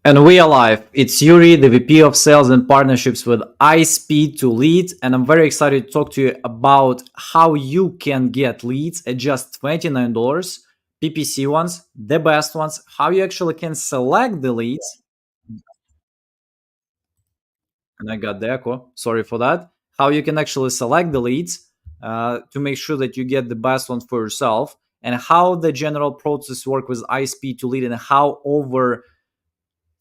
And we are live. It's Yuri, the VP of Sales and Partnerships with IPtoLead, and I'm very excited to talk to you about how you can get leads at just $29, PPC ones, the best ones, how you actually can select the leads. And I got the echo. Sorry for that. How you can actually select the leads to make sure that you get the best ones for yourself, and how the general process work with IPtoLead, and how over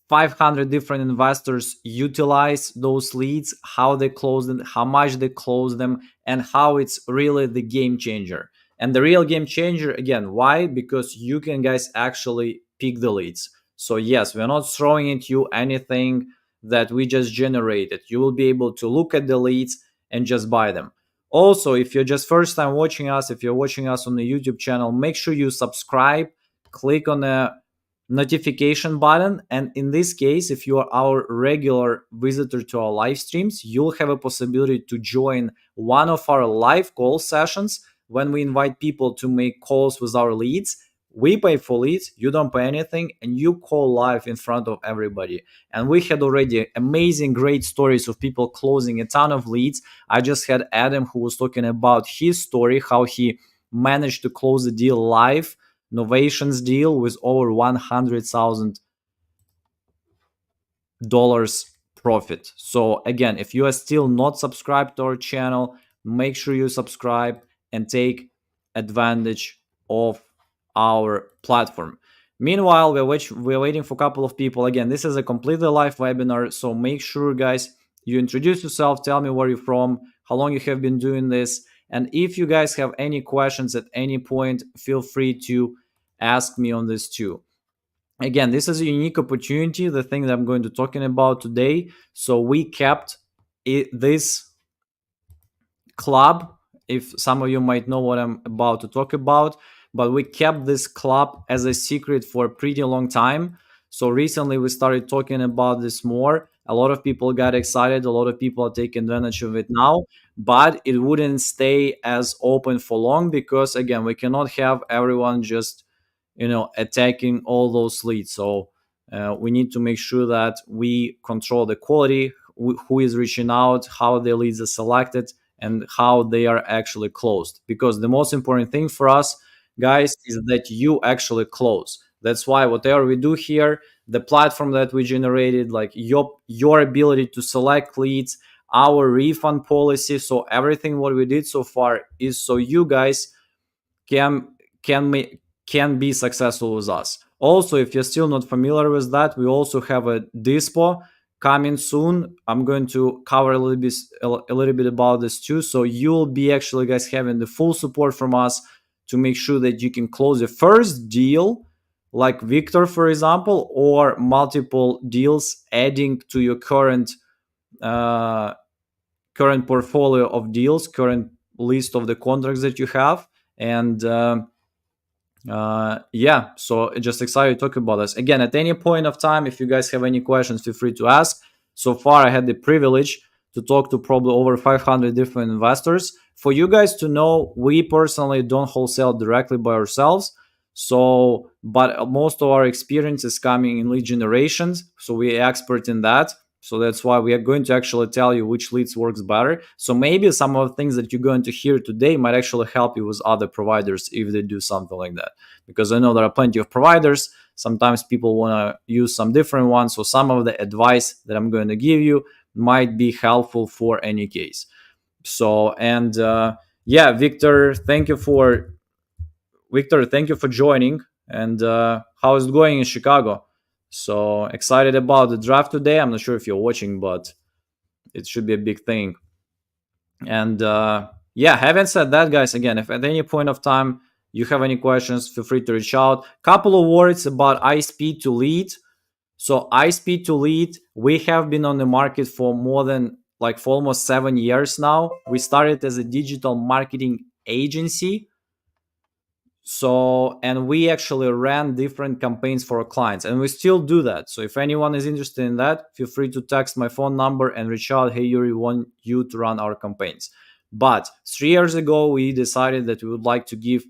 500 different investors utilize those leads, how they close them, how much they close them, and how it's really the game changer. And the real game changer, again, why? Because you can, guys, actually pick the leads. So yes, we're not throwing at you anything that we just generated. You will be able to look at the leads and just buy them. Also, if you're just first time watching us, if you're watching us on the YouTube channel, make sure you subscribe, click on the notification button, and in this case, if you are our regular visitor to our live streams, you'll have a possibility to join one of our live call sessions when we invite people to make calls with our leads. We pay for leads, you don't pay anything, and you call live in front of everybody. And we had already amazing great stories of people closing a ton of leads. I just had Adam who was talking about his story, how he managed to close a deal live, Novations deal with over $100,000 profit. So again, if you are still not subscribed to our channel, make sure you subscribe and take advantage of our platform. Meanwhile, we're waiting for a couple of people. Again, this is a completely live webinar, so make sure, guys, you introduce yourself, tell me where you're from, how long you have been doing this, and if you guys have any questions at any point, feel free to ask me on this too. Again, this is a unique opportunity, the thing that I'm going to talking about today. So we kept this club, if some of you might know what I'm about to talk about, but we kept this club as a secret for a pretty long time. So recently we started talking about this more. A lot of people got excited, a lot of people are taking advantage of it now, but it wouldn't stay as open for long because, again, we cannot have everyone just attacking all those leads. So we need to make sure that we control the quality, who is reaching out, how the leads are selected, and how they are actually closed. Because the most important thing for us, guys, is that you actually close. That's why whatever we do here, the platform that we generated, like your ability to select leads, our refund policy, so everything what we did so far is so you guys can be successful with us. Also, if you're still not familiar with that, we also have a dispo coming soon. I'm going to cover a little bit about this too. So you'll be actually, guys, having the full support from us to make sure that you can close the first deal, like Victor, for example, or multiple deals adding to your current portfolio of deals, current list of the contracts that you have. And yeah, so just excited to talk about this. Again, at any point of time, if you guys have any questions, feel free to ask. So far, I had the privilege to talk to probably over 500 different investors. For you guys to know, we personally don't wholesale directly by ourselves. So, but most of our experience is coming in lead generations. So we're expert in that. So that's why we are going to actually tell you which leads works better. So maybe some of the things that you're going to hear today might actually help you with other providers if they do something like that. Because I know there are plenty of providers. Sometimes people want to use some different ones. So some of the advice that I'm going to give you might be helpful for any case. So, and yeah, Victor, thank you for joining. And how is it going in Chicago? So excited about the draft today. I'm not sure if you're watching, but it should be a big thing. And yeah, having said that, guys, again, if at any point of time you have any questions, feel free to reach out. Couple of words about IPtoLead. So IPtoLead, we have been on the market for for almost 7 years now. We started as a digital marketing agency. So, and we actually ran different campaigns for our clients, and we still do that. So if anyone is interested in that, feel free to text my phone number and reach out. Hey, Yuri, want you to run our campaigns. But 3 years ago, we decided that we would like to give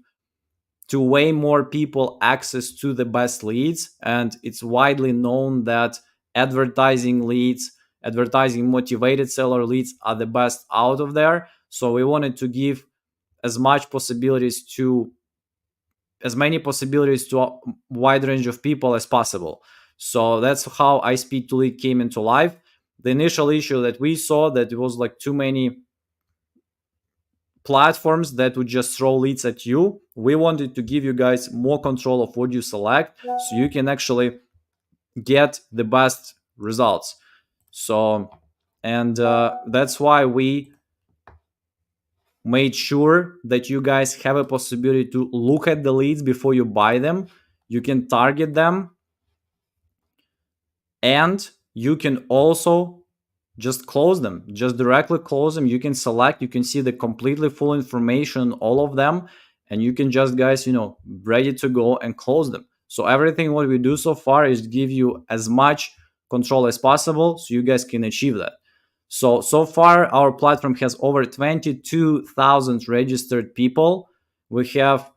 to way more people access to the best leads. And it's widely known that advertising leads, advertising motivated seller leads are the best out of there. So we wanted to give as much possibilities to as many possibilities to a wide range of people as possible. So that's how IPtoLead came into life. The initial issue that we saw, that it was like too many platforms that would just throw leads at you. We wanted to give you guys more control of what you select, so you can actually get the best results. So, and that's why we made sure that you guys have a possibility to look at the leads before you buy them. You can target them, and you can also just close them, just directly close them. You can select, you can see the completely full information, all of them, and you can just, guys, ready to go and close them. So everything what we do so far is give you as much control as possible so you guys can achieve that. So far our platform has over 22,000 registered people. We have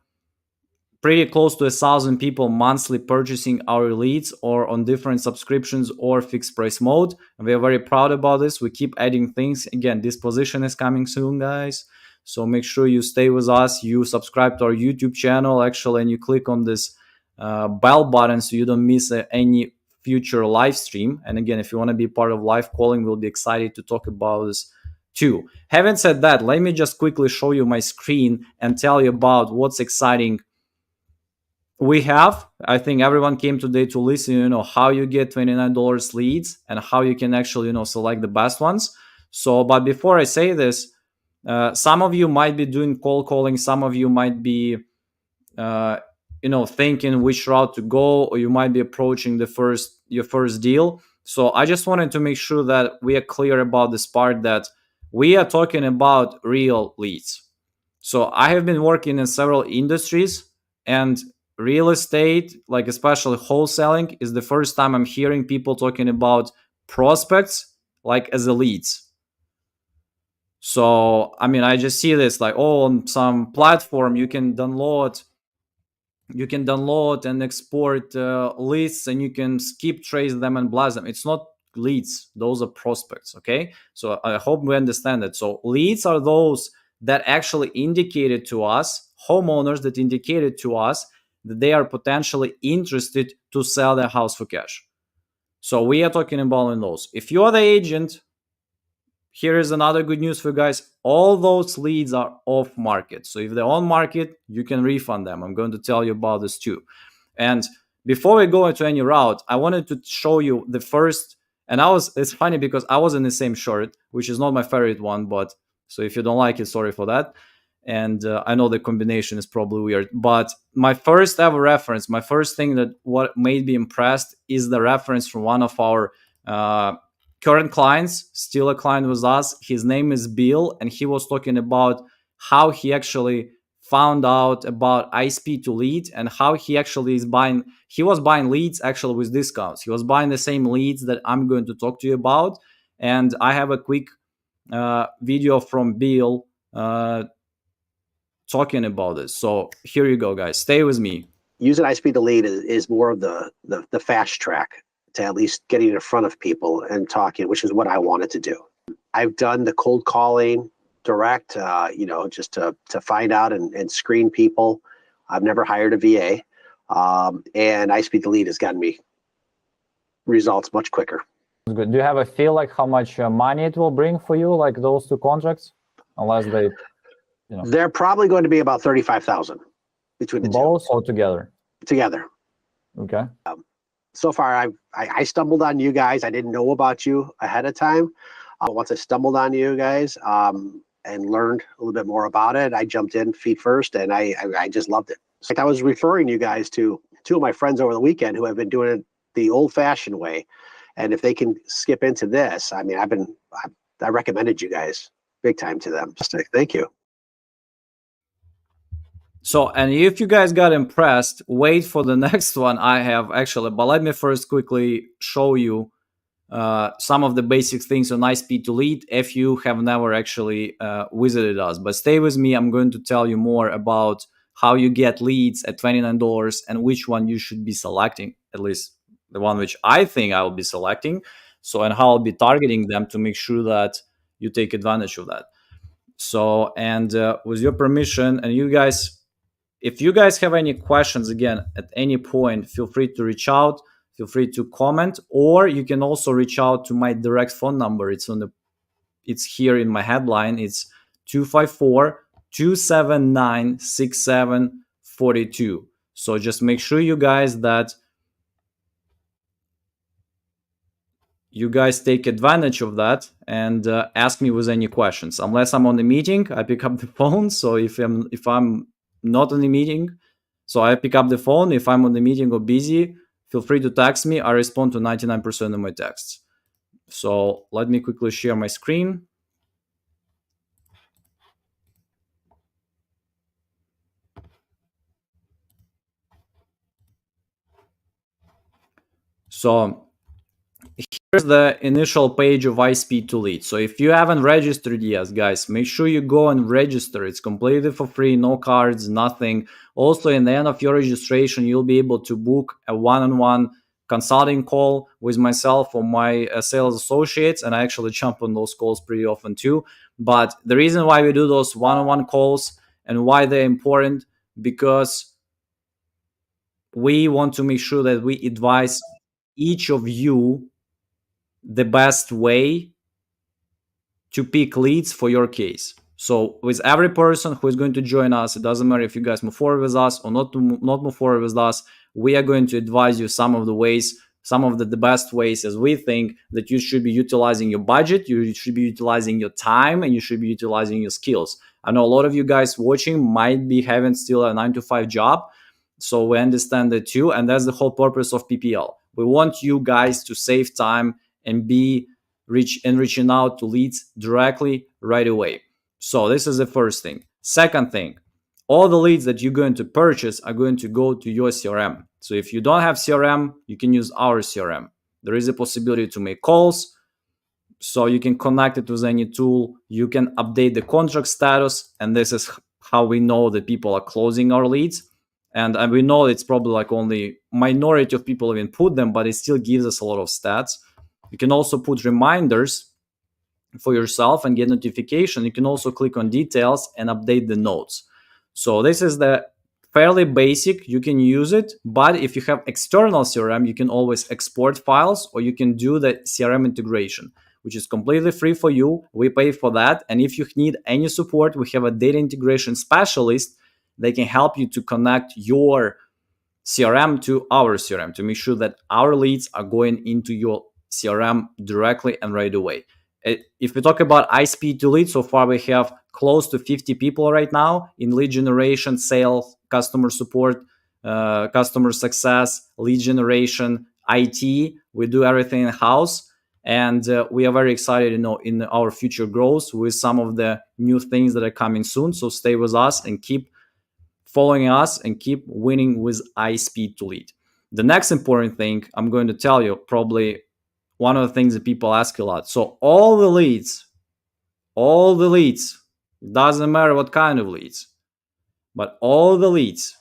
pretty close to 1,000 people monthly purchasing our leads or on different subscriptions or fixed price mode. And we are very proud about this. We keep adding things. Again, this position is coming soon, guys. So make sure you stay with us. You subscribe to our YouTube channel, actually, and you click on this bell button so you don't miss any future live stream. And again, if you want to be part of live calling, we'll be excited to talk about this too. Having said that, let me just quickly show you my screen and tell you about what's exciting we have. I think everyone came today to listen, how you get $29 leads and how you can actually, select the best ones. So, but before I say this, some of you might be doing cold calling. Some of you might be, thinking which route to go, or you might be approaching your first deal. So I just wanted to make sure that we are clear about this part, that we are talking about real leads. So I have been working in several industries, and real estate, like especially wholesaling, is the first time I'm hearing people talking about prospects like as a leads. So I mean, I just see this like, on some platform you can download and export lists, and you can skip trace them and blast them. It's not leads, those are prospects. Okay, so I hope we understand that. So leads are those that actually indicated to us, homeowners that indicated to us that they are potentially interested to sell their house for cash. So we are talking about those. If you are the agent, here is another good news for you guys. All those leads are off market. So if they're on market, you can refund them. I'm going to tell you about this too. And before we go into any route, I wanted to show you the first, and it's funny because I was in the same shirt, which is not my favorite one, but so if you don't like it, sorry for that. And I know the combination is probably weird, but my first ever reference, my first thing that what made me impressed is the reference from one of our current clients, still a client with us. His name is Bill, and he was talking about how he actually found out about IPtoLead and how he actually was buying leads actually with discounts. He was buying the same leads that I'm going to talk to you about. And I have a quick video from Bill talking about this. So here you go, guys. Stay with me. Using IPtoLead is more of the fast track to at least getting in front of people and talking, which is what I wanted to do. I've done the cold calling direct, just to find out and screen people. I've never hired a VA, and IPtoLead has gotten me results much quicker. Good. Do you have a feel like how much money it will bring for you, like those two contracts, unless they, They're probably going to be about 35,000 between the both two. or together? Together. Okay. So far, I stumbled on you guys. I didn't know about you ahead of time. Once I stumbled on you guys and learned a little bit more about it, I jumped in feet first, and I just loved it. In fact, I was referring you guys to two of my friends over the weekend who have been doing it the old-fashioned way. And if they can skip into this, I mean, I recommended you guys big time to them. Just thank you. So, and if you guys got impressed, wait for the next one I have actually. But let me first quickly show you some of the basic things on IPtoLead if you have never actually visited us. But stay with me. I'm going to tell you more about how you get leads at $29 and which one you should be selecting, at least the one which I think I will be selecting. So, and how I'll be targeting them to make sure that you take advantage of that. So, and with your permission, and you guys, if you guys have any questions, again, at any point, feel free to reach out, feel free to comment, or you can also reach out to my direct phone number. It's here in my headline. It's 254-279-6742. So just make sure you guys that you guys take advantage of that and ask me with any questions. Unless I'm on the meeting, I pick up the phone. So if I'm not on the meeting, so I pick up the phone. If I'm on the meeting or busy, feel free to text me. I respond to 99% of my texts. So let me quickly share my screen. So here's the initial page of IPtoLead. So if you haven't registered yet, guys, make sure you go and register. It's completely for free, no cards, nothing. Also, in the end of your registration, you'll be able to book a one-on-one consulting call with myself or my sales associates, and I actually jump on those calls pretty often too. But the reason why we do those one-on-one calls and why they're important, because we want to make sure that we advise each of you the best way to pick leads for your case. So with every person who is going to join us, it doesn't matter if you guys move forward with us or not move forward with us, we are going to advise you some of the ways, some of the best ways, as we think that you should be utilizing your budget, you should be utilizing your time, and you should be utilizing your skills. I know a lot of you guys watching might be having still a 9-to-5 job, so we understand that too, and that's the whole purpose of PPL. We want you guys to save time and be reaching out to leads directly right away. So this is the first thing. Second thing, all the leads that you're going to purchase are going to go to your CRM. So if you don't have CRM, you can use our CRM. There is a possibility to make calls, so you can connect it with any tool. You can update the contract status, and this is how we know that people are closing our leads. And we know it's probably like only minority of people even put them, but it still gives us a lot of stats. You can also put reminders for yourself and get notification. You can also click on details and update the notes. So this is the fairly basic. You can use it, but if you have external CRM, you can always export files, or you can do the CRM integration, which is completely free for you. We pay for that. And if you need any support, we have a data integration specialist. They can help you to connect your CRM to our CRM to make sure that our leads are going into your CRM directly and right away. If we talk about IPtoLead, so far we have close to 50 people right now in lead generation, sales, customer support, customer success, lead generation, IT. We do everything in-house, and we are very excited, in our future growth with some of the new things that are coming soon. So stay with us and keep following us and keep winning with IPtoLead. The next important thing I'm going to tell you, probably one of the things that people ask a lot. So all the leads, doesn't matter what kind of leads, but all the leads,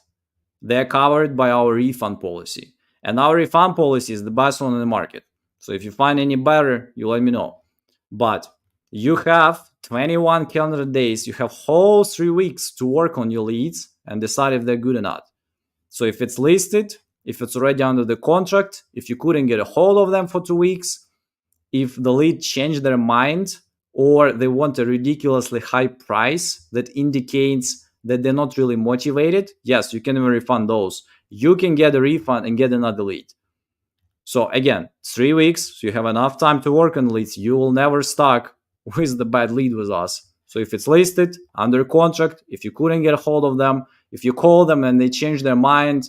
they're covered by our refund policy. And our refund policy is the best one in the market. So if you find any better, you let me know. But you have 21 calendar days, you have whole 3 weeks to work on your leads and decide if they're good or not. So if it's listed, if it's already under the contract, if you couldn't get a hold of them for 2 weeks, if the lead changed their mind, or they want a ridiculously high price that indicates that they're not really motivated, yes, you can even refund those. You can get a refund and get another lead. So again, 3 weeks, so you have enough time to work on leads. You will never stuck with the bad lead with us. So if it's listed, under contract, if you couldn't get a hold of them, if you call them and they change their mind,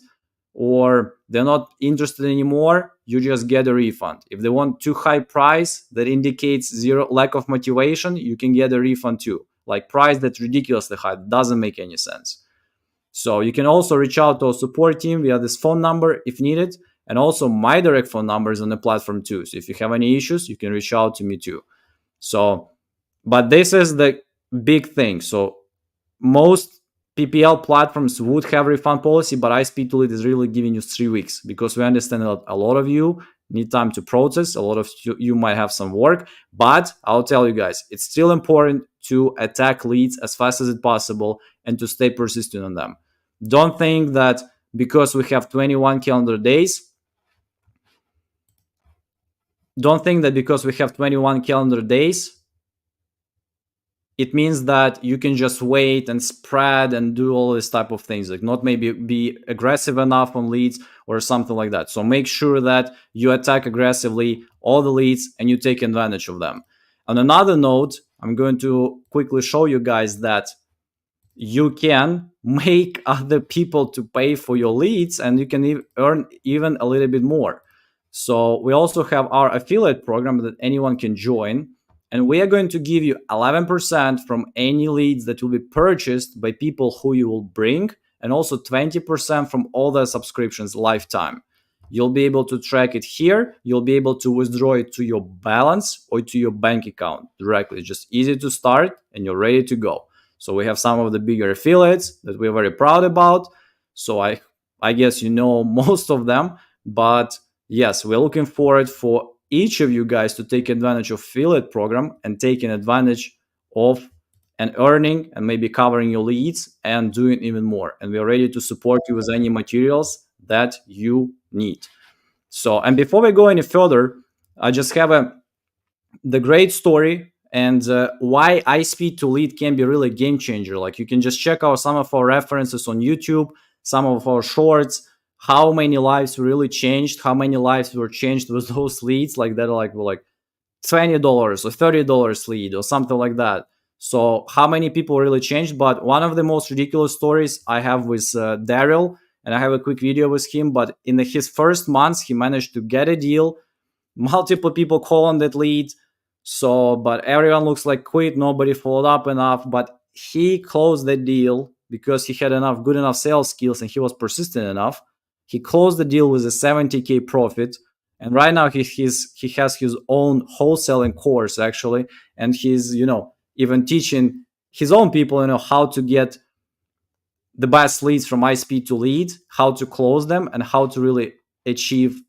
or they're not interested anymore, you just get a refund. If they want too high price that indicates lack of motivation, you can get a refund too. Like price that's ridiculously high, doesn't make any sense. So you can also reach out to our support team via this phone number if needed. And also my direct phone number is on the platform too. So if you have any issues, you can reach out to me too. So, but this is the big thing. So most PPL platforms would have refund policy, but IPtoLead is really giving you 3 weeks because we understand that a lot of you need time to process. A lot of you might have some work, but I'll tell you guys, it's still important to attack leads as fast as it possible and to stay persistent on them. Don't think that because we have 21 calendar days, it means that you can just wait and spread and do all this type of things, like not maybe be aggressive enough on leads or something like that. So make sure that you attack aggressively all the leads and you take advantage of them. On another note, I'm going to quickly show you guys that you can make other people to pay for your leads and you can earn even a little bit more. So we also have our affiliate program that anyone can join. And we are going to give you 11% from any leads that will be purchased by people who you will bring, and also 20% from all the subscriptions lifetime. You'll be able to track it here. You'll be able to withdraw it to your balance or to your bank account directly. It's just easy to start and you're ready to go. So we have some of the bigger affiliates that we're very proud about. So I guess you know most of them, but yes, we're looking forward for each of you guys to take advantage of affiliate program and taking advantage of and earning and maybe covering your leads and doing even more. And we are ready to support you with any materials that you need. So, and before we go any further, I just have the great story and why IPtoLead can be really a game changer. Like you can just check out some of our references on YouTube, some of our shorts, how many lives really changed, how many lives were changed with those leads, like that, like $20 or $30 lead or something like that. So how many people really changed? But one of the most ridiculous stories I have with Daryl, and I have a quick video with him, but in his first months, he managed to get a deal. Multiple people call on that lead. So, but everyone looks like quit. Nobody followed up enough, but he closed the deal because he had good enough sales skills and he was persistent enough. He closed the deal with a 70K profit. And right now he has his own wholesaling course actually. And he's, even teaching his own people, how to get the best leads from IPtoLead, how to close them and how to really achieve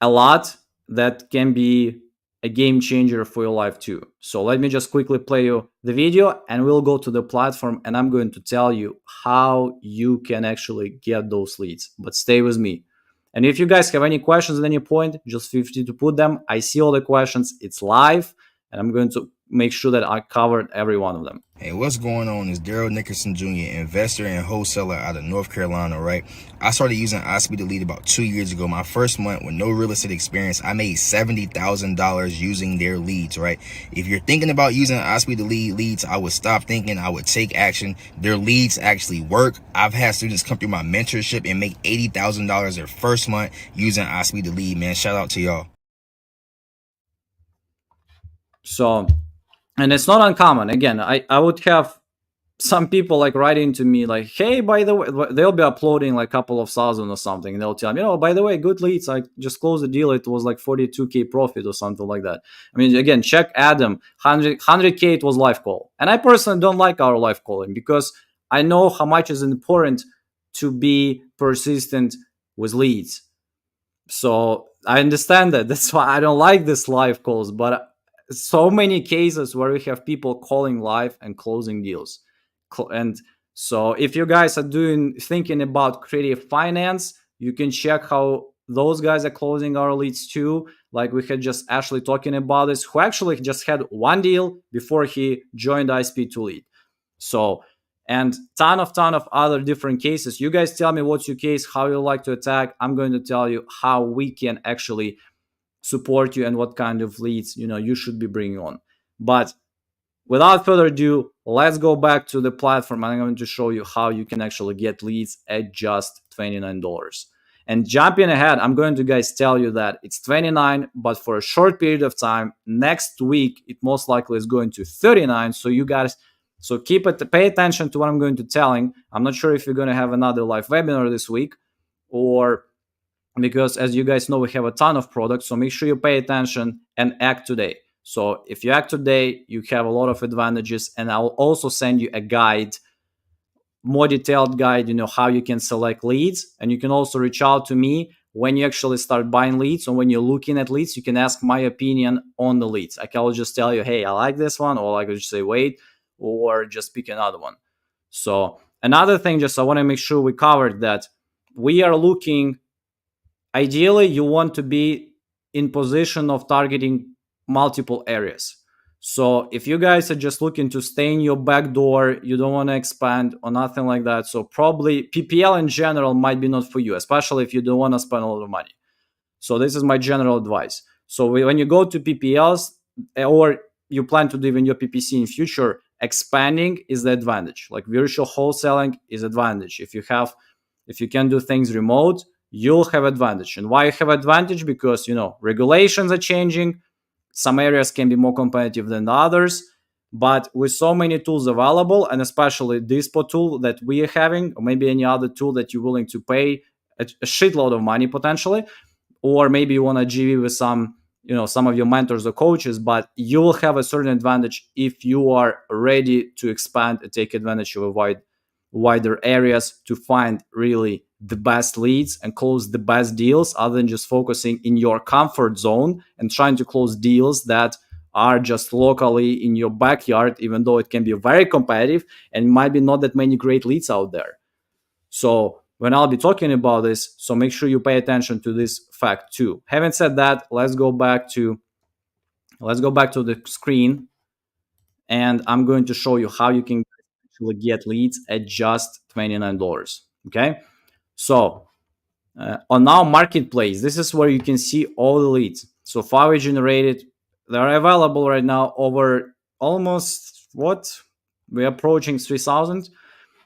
a lot that can be a game changer for your life too. So let me just quickly play you the video and we'll go to the platform and I'm going to tell you how you can actually get those leads. But stay with me. And if you guys have any questions at any point, just feel free to put them. I see all the questions. It's live and I'm going to make sure that I covered every one of them. Hey, what's going on is Daryl Nickerson Jr., investor and wholesaler out of North Carolina, right? I started using IPtoLead about 2 years ago. My first month with no real estate experience, I made $70,000 using their leads, right? If you're thinking about using IPtoLead leads, I would stop thinking, I would take action. Their leads actually work. I've had students come through my mentorship and make $80,000 their first month using IPtoLead, man. Shout out to y'all. So, and it's not uncommon. Again, I would have some people like writing to me like, hey, by the way, they'll be uploading like a couple of thousand or something. And they'll tell me, by the way, good leads. I just closed the deal. It was like 42K profit or something like that. I mean, again, check Adam, 100K, it was live call. And I personally don't like our live calling because I know how much is important to be persistent with leads. So I understand that. That's why I don't like this live calls, but so many cases where we have people calling live and closing deals. And so if you guys are thinking about creative finance, you can check how those guys are closing our leads too. Like we had just Ashley talking about this, who actually just had one deal before he joined IPtoLead. So, and ton of other different cases. You guys tell me what's your case, how you like to attack. I'm going to tell you how we can actually support you and what kind of leads you should be bringing on. But without further ado, let's go back to the platform. I'm going to show you how you can actually get leads at just $29. And jumping ahead, I'm going to guys tell you that it's $29, but for a short period of time. Next week, it most likely is going to $39. So you guys, pay attention to what I'm going to telling. I'm not sure if you're going to have another live webinar this week or because as you guys know, we have a ton of products. So make sure you pay attention and act today. So if you act today, you have a lot of advantages. And I'll also send you a guide more detailed guide, how you can select leads. And you can also reach out to me when you actually start buying leads, or when you're looking at leads. You can ask my opinion on the leads. I can just tell you, hey, I like this one, or I could just say wait, or just pick another one. So another thing, just I want to make sure we covered that we are looking, ideally you want to be in position of targeting multiple areas. So if you guys are just looking to stay in your back door, you don't want to expand or nothing like that, so probably PPL in general might be not for you, especially if you don't want to spend a lot of money. So this is my general advice. So when you go to PPLs, or you plan to do even your PPC in future, expanding is the advantage. Like virtual wholesaling is advantage. If you can do things remote, you'll have advantage. And why you have advantage? Because regulations are changing. Some areas can be more competitive than the others, but with so many tools available, and especially this tool that we are having, or maybe any other tool that you're willing to pay a shitload of money potentially, or maybe you want to GV with some of your mentors or coaches, but you will have a certain advantage if you are ready to expand and take advantage of wider areas to find really the best leads and close the best deals, other than just focusing in your comfort zone and trying to close deals that are just locally in your backyard, even though it can be very competitive and might be not that many great leads out there. So when I'll be talking about this, so make sure you pay attention to this fact too. Having said that, let's go back to the screen, and I'm going to show you how you can actually get leads at just $29. Okay, so on our marketplace, this is where you can see all the leads so far we generated. They're available right now over almost we're approaching 3,000.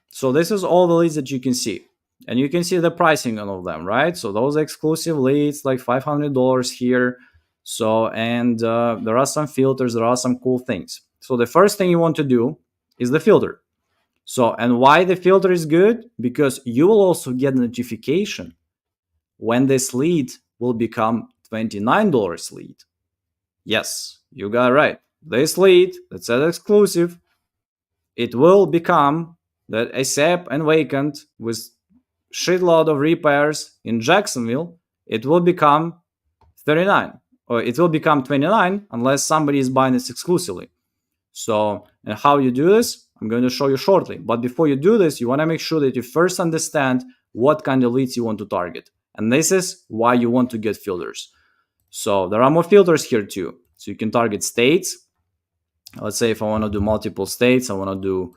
So this is all the leads that you can see, and you can see the pricing on all of them, right? So those exclusive leads, like $500 here. So, and there are some filters, there are some cool things. So the first thing you want to do is the filter. So, and why the filter is good? Because you will also get a notification when this lead will become $29 lead. Yes, you got it right. This lead that says exclusive, it will become that ASAP and vacant with shitload of repairs in Jacksonville. It will become 39, or it will become 29 unless somebody is buying this exclusively. So, and how you do this, I'm going to show you shortly. But before you do this, you want to make sure that you first understand what kind of leads you want to target. And this is why you want to get filters. So there are more filters here too. So you can target states. Let's say if I want to do multiple states, I want to do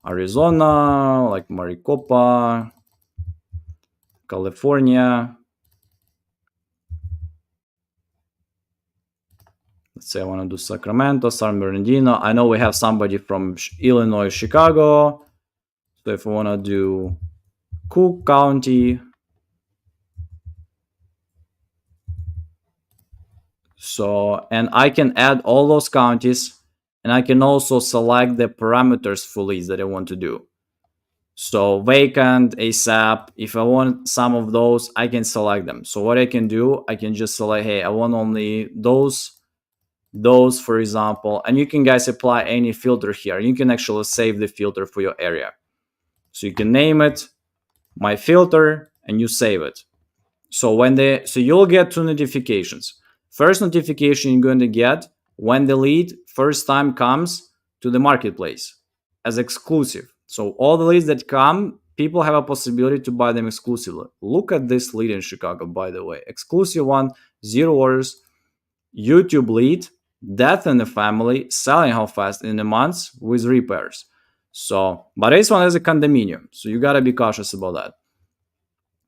Arizona, like Maricopa, California. Let's say I want to do Sacramento, San Bernardino. I know we have somebody from Illinois, Chicago. So if I want to do Cook County. So, and I can add all those counties, and I can also select the parameters for leads that I want to do. So vacant, ASAP, if I want some of those, I can select them. So what I can do, I can just select, hey, I want only those, for example, and you can guys apply any filter here. You can actually save the filter for your area. So you can name it my filter and you save it. So so you'll get two notifications. First notification you're going to get when the lead first time comes to the marketplace as exclusive. So all the leads that come, people have a possibility to buy them exclusively. Look at this lead in Chicago, by the way. Exclusive one, 0 orders, YouTube lead, death in the family, selling how fast in a month with repairs. So, but this one is a condominium. So you got to be cautious about that.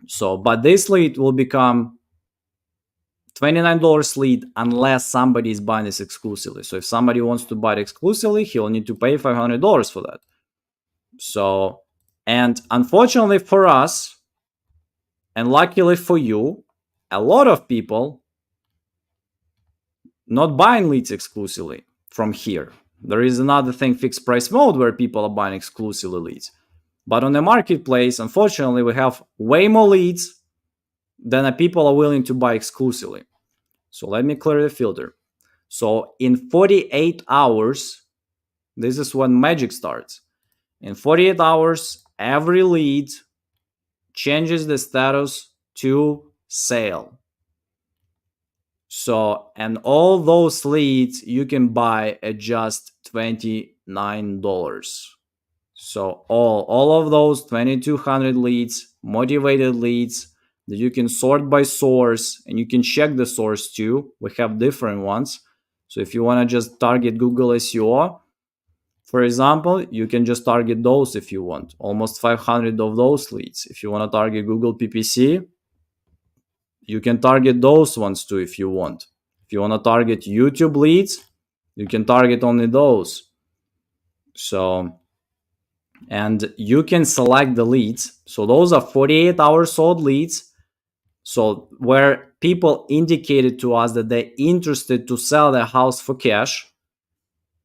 So, but this lead will become $29 lead unless somebody is buying this exclusively. So if somebody wants to buy it exclusively, he'll need to pay $500 for that. So, and unfortunately for us, and luckily for you, a lot of people not buying leads exclusively from here. There is another thing, fixed price mode, where people are buying exclusively leads. But on the marketplace, unfortunately, we have way more leads than people are willing to buy exclusively. So let me clear the filter. So in 48 hours, this is when magic starts. In 48 hours, every lead changes the status to sale. So, and all those leads you can buy at just $29. So all of those 2,200 leads, motivated leads that you can sort by source, and you can check the source too. We have different ones. So if you want to just target Google SEO, for example, you can just target those if you want. Almost 500 of those leads. If you want to target Google PPC, you can target those ones too if you want. If you want to target YouTube leads, you can target only those. So, and you can select the leads. So those are 48-hour sold leads. So where people indicated to us that they're interested to sell their house for cash,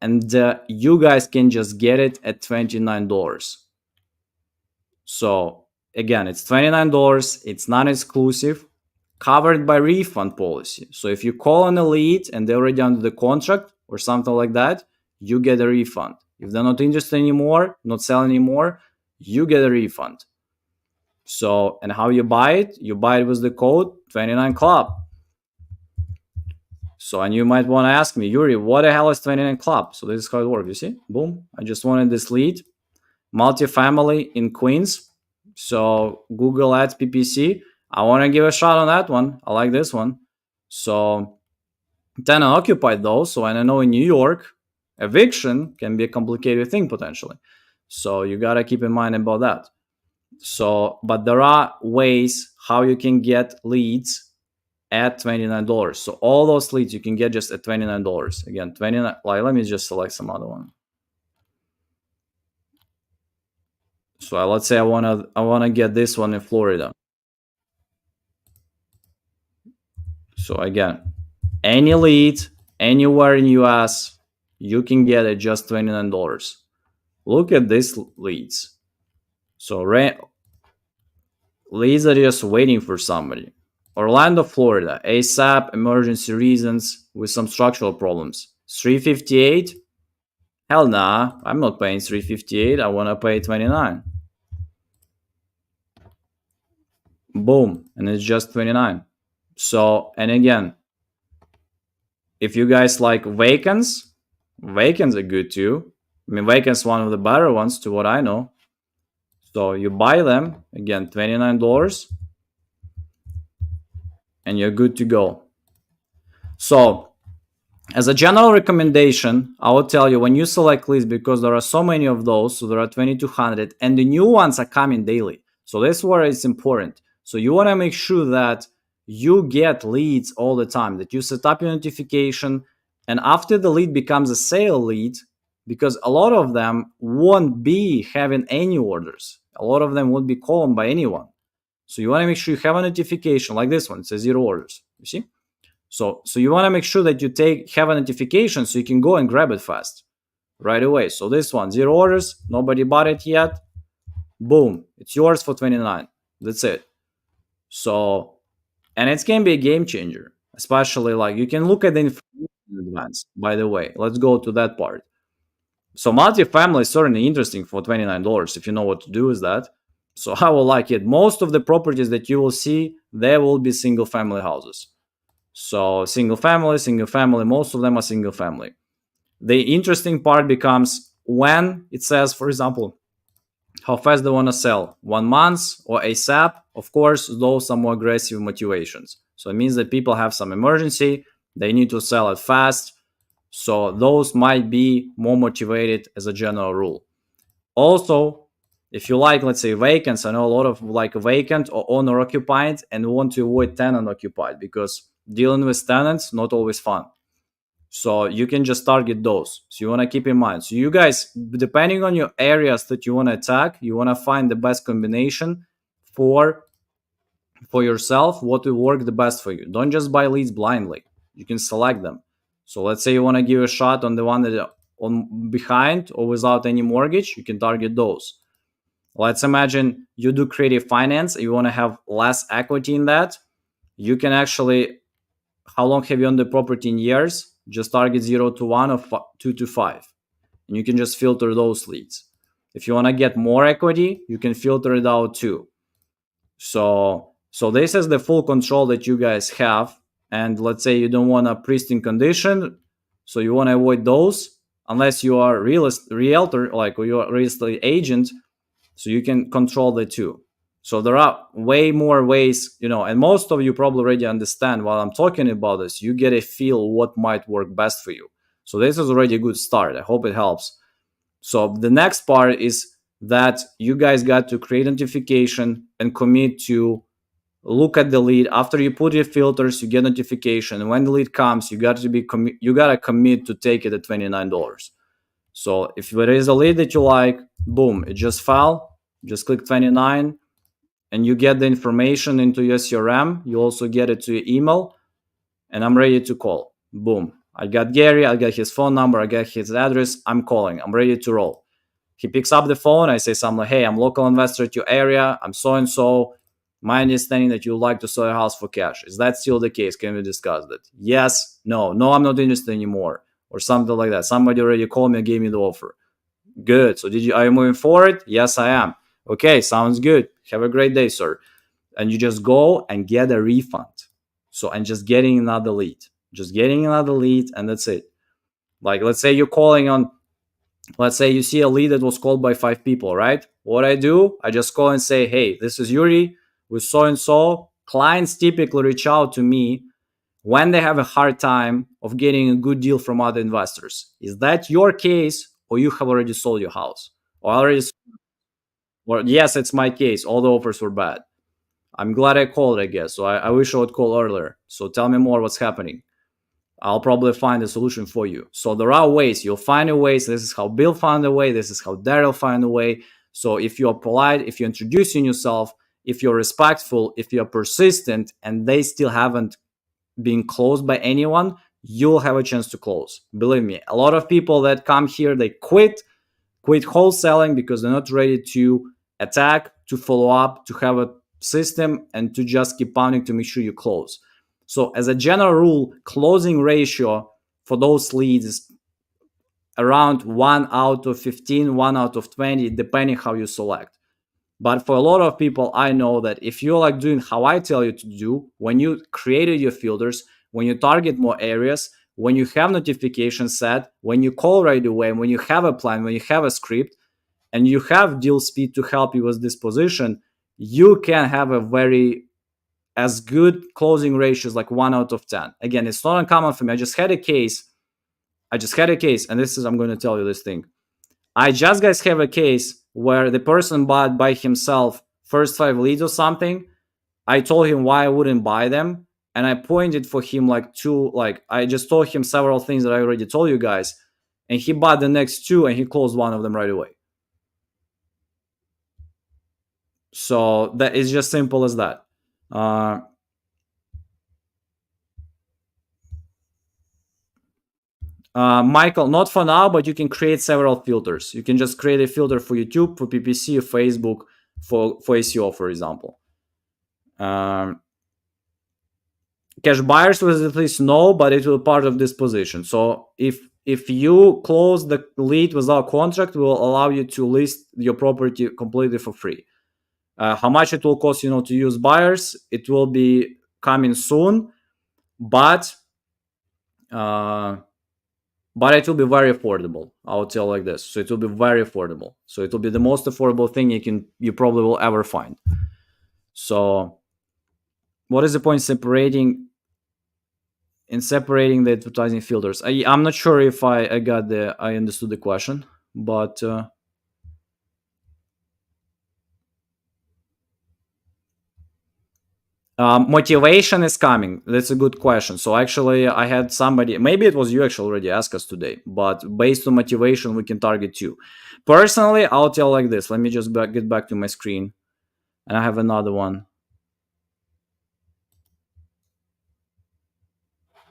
and you guys can just get it at $29. So again, it's $29. It's non-exclusive, covered by refund policy. So if you call on a lead and they're already under the contract or something like that, you get a refund. If they're not interested anymore, not selling anymore, you get a refund. So, and how you buy it? You buy it with the code 29club. So, and you might want to ask me, Yuri, what the hell is 29club? So this is how it works. You see, boom. I just wanted this lead, multifamily in Queens. So Google Ads PPC. I want to give a shot on that one. I like this one. So tenant occupied though. So, and I know in New York, eviction can be a complicated thing potentially. So you got to keep in mind about that. So, but there are ways how you can get leads at $29. So all those leads you can get just at $29. Again, 29. Like, let me just select some other one. So let's say I wanna get this one in Florida. So again, any lead anywhere in US, you can get at just $29. Look at these leads. So leads are just waiting for somebody. Orlando, Florida, ASAP, emergency reasons with some structural problems. $358. Hell nah, I'm not paying $358. I want to pay $29. Boom, and it's just $29. So, and again, if you guys like vacants are good too. I mean, vacants one of the better ones to what I know. So you buy them, again, $29, and you're good to go. So as a general recommendation, I will tell you, when you select leads, because there are so many of those, so there are 2,200, and the new ones are coming daily. So that's where it's important. So you want to make sure that you get leads all the time, that you set up your notification, and after the lead becomes a sale lead, because a lot of them won't be having any orders. A lot of them won't be called by anyone. So you want to make sure you have a notification like this one. It says 0 orders. You see? So you want to make sure that you have a notification so you can go and grab it fast right away. So this one, 0 orders, nobody bought it yet. Boom, it's yours for $29. That's it. So, and it can be a game changer, especially like you can look at the information in advance. By the way, let's go to that part. So multifamily is certainly interesting for $29 if you know what to do with that. So I will like it. Most of the properties that you will see, there will be single family houses. So single family, most of them are single family. The interesting part becomes when it says, for example, how fast they want to sell, 1 month or ASAP. Of course, those are more aggressive motivations. So it means that people have some emergency, they need to sell it fast. So those might be more motivated as a general rule. Also, if you like, let's say vacants, I know a lot of like vacant or owner occupied and want to avoid tenant occupied because dealing with tenants, not always fun. So you can just target those. So you want to keep in mind. So you guys, depending on your areas that you want to attack, you want to find the best combination for yourself, what will work the best for you. Don't just buy leads blindly. You can select them. So let's say you want to give a shot on the one that on behind or without any mortgage, you can target those. Let's imagine you do creative finance, you want to have less equity in that. You can actually, how long have you owned the property in years? Just target 0 to 1 or 2 to 5. And you can just filter those leads. If you want to get more equity, you can filter it out too. So this is the full control that you guys have. And let's say you don't want a pristine condition, so you want to avoid those unless you are realtor, like, or you're a real estate agent, so you can control the two. So there are way more ways, and most of you probably already understand while I'm talking about this. You get a feel what might work best for you. So this is already a good start. I hope it helps. So the next part is that you guys got to create notification and commit to look at the lead. After you put your filters, you get notification. And when the lead comes, you got to commit to take it at $29. So if there is a lead that you like, boom, it just fell. Just click 29 and you get the information into your CRM. You also get it to your email, and I'm ready to call. Boom. I got Gary, I got his phone number, I got his address, I'm calling, I'm ready to roll. He picks up the phone, I say something like, hey, I'm a local investor at your area, I'm so-and-so, my understanding that you would like to sell your house for cash. Is that still the case? Can we discuss that? Yes, no, I'm not interested anymore, or something like that. Somebody already called me and gave me the offer. Good. So are you moving forward? Yes, I am. Okay, sounds good. Have a great day, sir. And you just go and get a refund. So, and just getting another lead. And that's it. Like, let's say you're calling on, let's say you see a lead that was called by 5 people, right? What I do, I just call and say, hey, this is Yuri with so-and-so. Clients typically reach out to me when they have a hard time of getting a good deal from other investors. Is that your case, or you have already sold your house? Or yes, it's my case. All the offers were bad. I'm glad I called, I guess. So I wish I would call earlier. So tell me more what's happening. I'll probably find a solution for you. So there are ways. You'll find a way. So this is how Bill found a way. This is how Daryl found a way. So if you're polite, if you're introducing yourself, if you're respectful, if you're persistent, and they still haven't been closed by anyone, you'll have a chance to close. Believe me, a lot of people that come here, they quit wholesaling because they're not ready to attack, to follow up, to have a system, and to just keep pounding to make sure you close. So as a general rule, closing ratio for those leads is around 1 out of 15, 1 out of 20, depending how you select. But for a lot of people, I know that if you're like doing how I tell you to do, when you created your filters, when you target more areas, when you have notifications set, when you call right away, when you have a plan, when you have a script, and you have deal speed to help you with this position, you can have a very as good closing ratios like 1 out of 10. Again, it's not uncommon for me. I just had a case, and this is, I'm going to tell you this thing. I just guys have a case where the person bought by himself first 5 leads or something. I told him why I wouldn't buy them, and I pointed for him I just told him several things that I already told you guys, and he bought the next 2 and he closed 1 of them right away. So that is just simple as that. Michael, not for now, but you can create several filters. You can just create a filter for YouTube, for PPC, Facebook, for SEO, for example. Cash buyers will at least know, but it will be part of this position. So if you close the lead without contract, will allow you to list your property completely for free. How much it will cost, to use buyers? It will be coming soon, but it will be very affordable. I'll tell like this. So it will be very affordable. So it will be the most affordable thing you probably will ever find. So what is the point separating the advertising filters? I'm not sure if I understood the question, but motivation is coming. That's a good question. So actually, I had somebody, maybe it was you actually already asked us today, but based on motivation, we can target you. Personally, I'll tell like this. Let me just get back to my screen, and I have another one.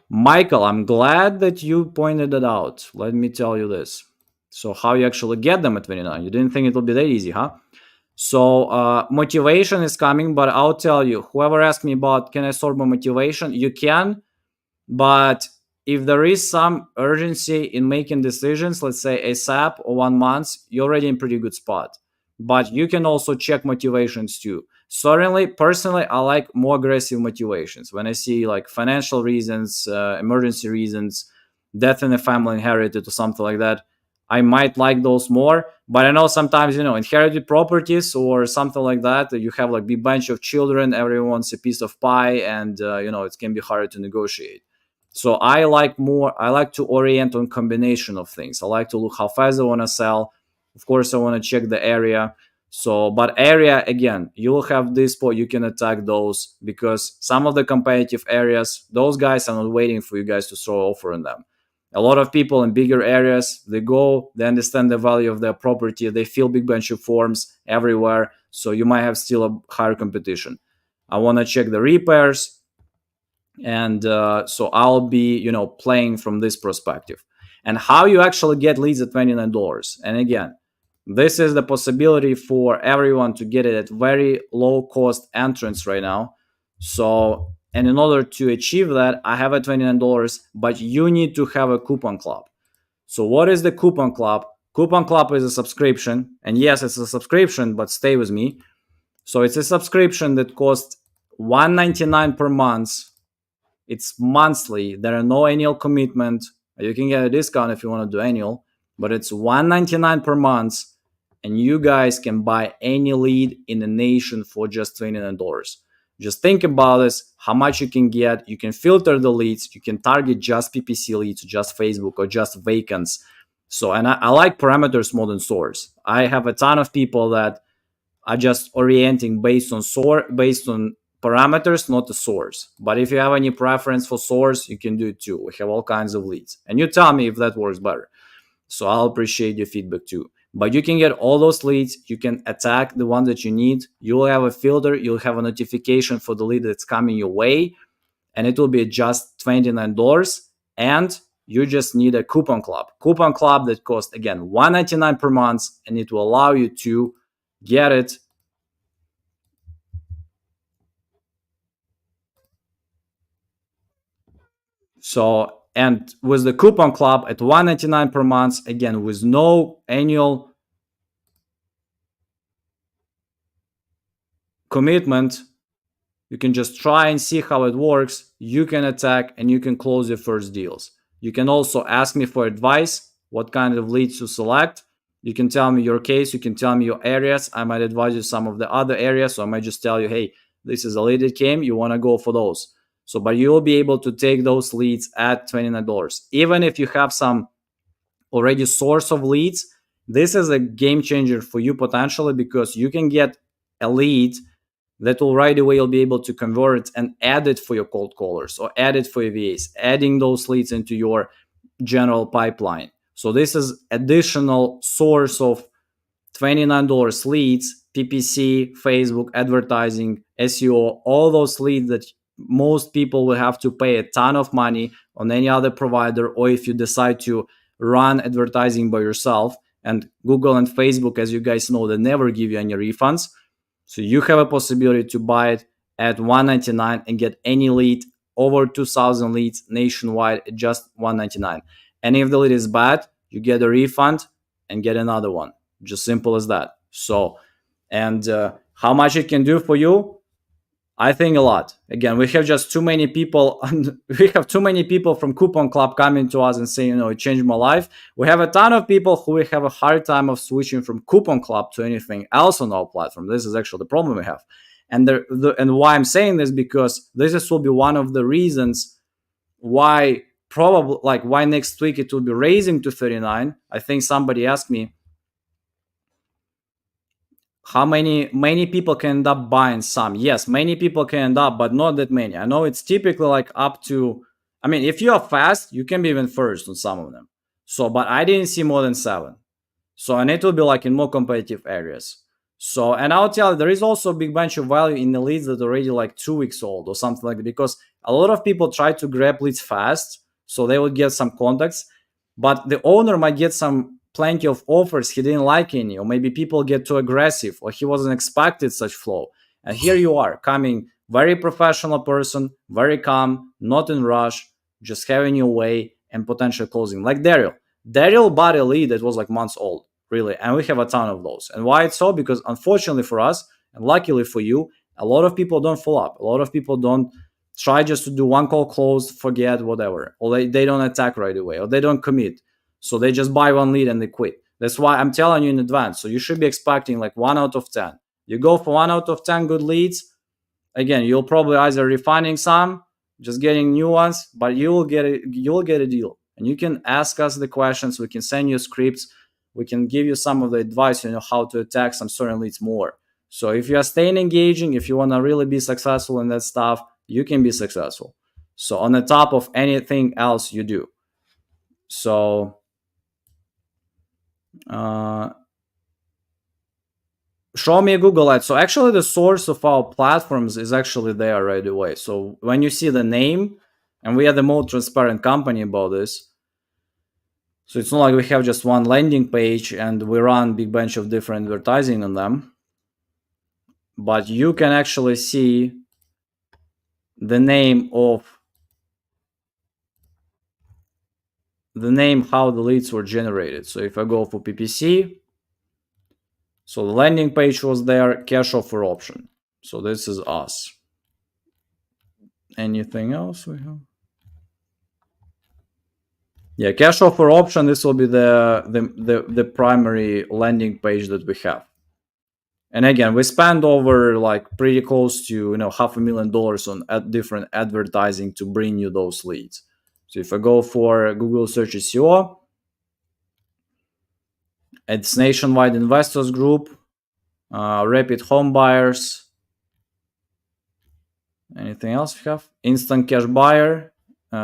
Michael, I'm glad that you pointed it out. Let me tell you this. So how you actually get them at 29? You didn't think it would be that easy, huh? So motivation is coming, but I'll tell you, whoever asked me about can I sort by motivation, you can, but if there is some urgency in making decisions, let's say ASAP or 1 month, you're already in pretty good spot. But you can also check motivations too. Certainly, personally, I like more aggressive motivations. When I see like financial reasons, emergency reasons, death in the family, inherited or something like that, I might like those more. But I know sometimes, inherited properties or something like that, you have like big bunch of children, everyone's a piece of pie, and it can be harder to negotiate. So I like to orient on combination of things. I like to look how fast I want to sell. Of course, I want to check the area. So, but area, again, you will have this point, you can attack those, because some of the competitive areas, those guys are not waiting for you guys to throw offer on them. A lot of people in bigger areas, they understand the value of their property, they fill big bunch of forms everywhere. So you might have still a higher competition. I want to check the repairs. And so I'll be playing from this perspective. And how you actually get leads at $29. And again, this is the possibility for everyone to get it at very low cost entrance right now. So, and in order to achieve that, I have a $29, but you need to have a coupon club. So what is the coupon club? Coupon club is a subscription, and yes, it's a subscription, but stay with me. So it's a subscription that costs $199 per month. It's monthly. There are no annual commitment. You can get a discount if you want to do annual, but it's $199 per month, and you guys can buy any lead in the nation for just $29. Just think about this, how much you can get. You can filter the leads. You can target just PPC leads, just Facebook, or just vacants. So, and I like parameters more than source. I have a ton of people that are just orienting based on parameters, not the source. But if you have any preference for source, you can do it too. We have all kinds of leads, and you tell me if that works better. So I'll appreciate your feedback too. But you can get all those leads. You can attack the one that you need. You'll have a filter. You'll have a notification for the lead that's coming your way, and it will be just $29. And you just need a coupon club that costs, again, $199 per month, and it will allow you to get it. So, and with the coupon club at $199 per month, again, with no annual commitment, you can just try and see how it works. You can attack and you can close your first deals. You can also ask me for advice, what kind of leads to select. You can tell me your case. You can tell me your areas. I might advise you some of the other areas. So I might just tell you, hey, this is a lead that came. You want to go for those. So, but you'll be able to take those leads at $29. Even if you have some already source of leads, this is a game changer for you potentially, because you can get a lead that will right away you'll be able to convert it and add it for your cold callers or add it for your VAs, adding those leads into your general pipeline. So this is additional source of $29 leads, PPC, Facebook, advertising, SEO, all those leads that most people will have to pay a ton of money on any other provider, or if you decide to run advertising by yourself. And Google and Facebook, as you guys know, they never give you any refunds. So you have a possibility to buy it at $199 and get any lead, over 2,000 leads nationwide at just $199. And if the lead is bad, you get a refund and get another one. Just simple as that. So, and how much it can do for you? I think a lot. Again, we have just too many people. We have too many people from Coupon Club coming to us and saying, it changed my life. We have a ton of people who have a hard time of switching from Coupon Club to anything else on our platform. This is actually the problem we have. And and why I'm saying this, because this will be one of the reasons why why next week it will be raising to 39. I think somebody asked me, how many people can end up buying some? Yes, many people can end up, but not that many. I know it's typically like up to, if you are fast, you can be even first on some of them. So, but I didn't see more than 7. So, and it will be like in more competitive areas. So, and I'll tell you, there is also a big bunch of value in the leads that are already like 2 weeks old or something like that, because a lot of people try to grab leads fast, so they will get some contacts, but the owner might get plenty of offers he didn't like any, or maybe people get too aggressive, or he wasn't expected such flow. And here you are coming, very professional person, very calm, not in rush, just having your way and potential closing. Like Daryl bought a lead that was like months old, really, and we have a ton of those. And why it's so? Because unfortunately for us, and luckily for you, a lot of people don't follow up. A lot of people don't try just to do one call close, forget, whatever, or they don't attack right away, or they don't commit. So they just buy one lead and they quit. That's why I'm telling you in advance. So you should be expecting like 1 out of 10. You go for 1 out of 10 good leads. Again, you'll probably either refining some, just getting new ones, but you'll get a deal. And you can ask us the questions. We can send you scripts. We can give you some of the advice, how to attack some certain leads more. So if you are staying engaging, if you want to really be successful in that stuff, you can be successful. So on the top of anything else you do. So show me a Google ad. So actually the source of our platforms is actually there right away. So when you see the name, and we are the most transparent company about this. So it's not like we have just one landing page and we run big bunch of different advertising on them. But you can actually see the name how the leads were generated. So if I go for PPC, so the landing page was there, cash offer option. So this is us. Anything else we have? Yeah, cash offer option. This will be the primary landing page that we have. And again, we spend over like pretty close to $500,000 on different advertising to bring you those leads. So if I go for Google Search SEO, it's Nationwide Investors Group, Rapid Home Buyers. Anything else we have? Instant Cash Buyer,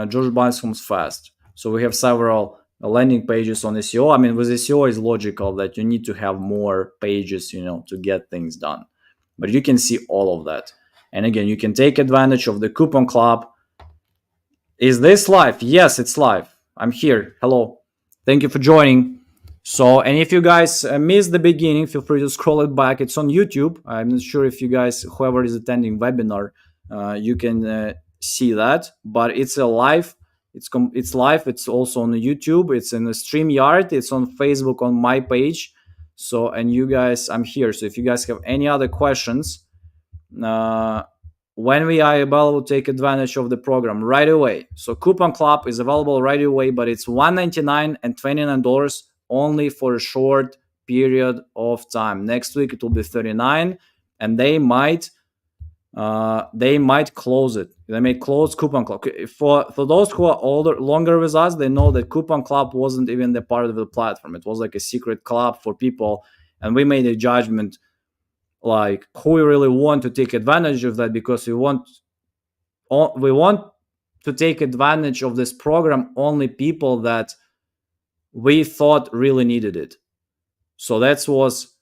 George Buys Homes Fast. So we have several landing pages on SEO. I mean, with SEO, it's logical that you need to have more pages, to get things done. But you can see all of that. And again, you can take advantage of the coupon club. Is this live? Yes, it's live. I'm here. Hello. Thank you for joining. So, and if you guys missed the beginning, feel free to scroll it back. It's on YouTube. I'm not sure if you guys, whoever is attending webinar, you can see that. But it's a live. It's live. It's also on YouTube. It's in the StreamYard. It's on Facebook on my page. So, and you guys, I'm here. So if you guys have any other questions, when we are able to take advantage of the program right away. So Coupon Club is available right away, but it's $199 and $29 only for a short period of time. Next week it will be $39, and they might close it. They may close Coupon Club. For those who are longer with us, they know that Coupon Club wasn't even the part of the platform. It was like a secret club for people, and we made a judgment like who we really want to take advantage of that, because we want to take advantage of this program only people that we thought really needed it. So that was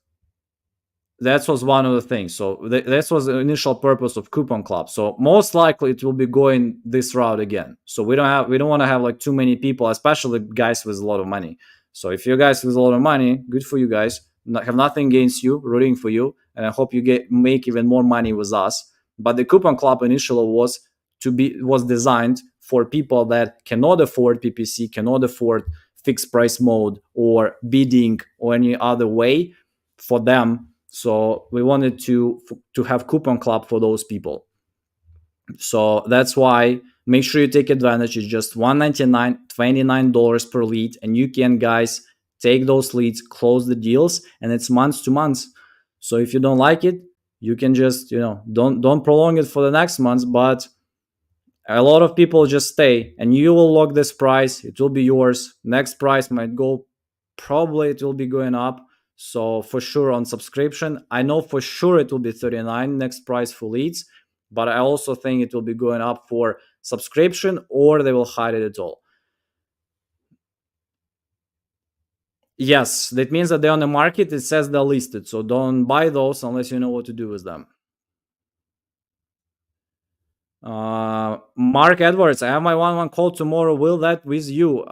one of the things. So that was the initial purpose of Coupon Club. So most likely it will be going this route again. So we don't want to have like too many people, especially guys with a lot of money. So if you guys with a lot of money, good for you guys. Have nothing against you, rooting for you, and I hope you make even more money with us. But the Coupon Club initially was designed for people that cannot afford PPC, cannot afford fixed price mode or bidding or any other way for them. So we wanted to have Coupon Club for those people. So that's why make sure you take advantage. It's just $199, $29 per lead, and you can, guys, take those leads, close the deals, and it's months to months. So if you don't like it, you can just, don't prolong it for the next month. But a lot of people just stay, and you will lock this price. It will be yours. Next price might go, probably it will be going up. So for sure on subscription, I know for sure it will be $39 next price for leads, but I also think it will be going up for subscription, or they will hide it at all. Yes, that means that they're on the market. It says they're listed. So don't buy those unless you know what to do with them. Mark Edwards, I have my one-on-one call tomorrow. Will that with you?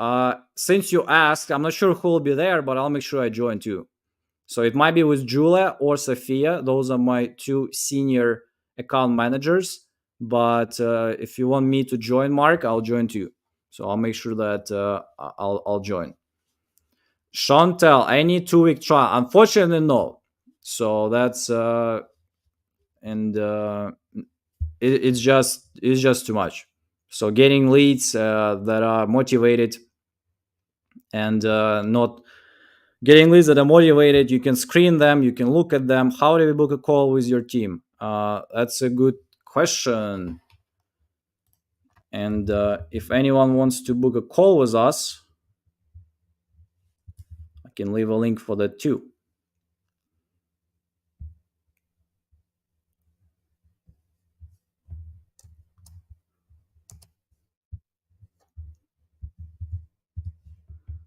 Since you asked, I'm not sure who will be there, but I'll make sure I join too. So it might be with Julia or Sophia. Those are my two senior account managers. But if you want me to join, Mark, I'll join too. So I'll make sure that I'll join. Chantel, I need 2-week trial. Unfortunately, no. So that's it's just too much. So getting leads that are motivated and not getting leads that are motivated, you can screen them, you can look at them. How do we book a call with your team? That's a good question. And if anyone wants to book a call with us, I can leave a link for that too.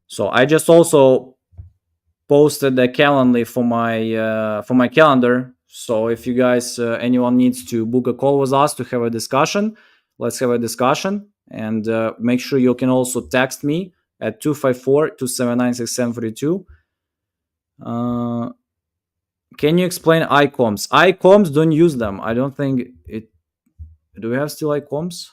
So I just also posted a calendar for my calendar. So if you guys, anyone needs to book a call with us to have a discussion, let's have a discussion. And make sure you can also text me at 254-279-6742. Can you explain ICOMs? ICOMs, don't use them. I don't think it. Do we have still ICOMs?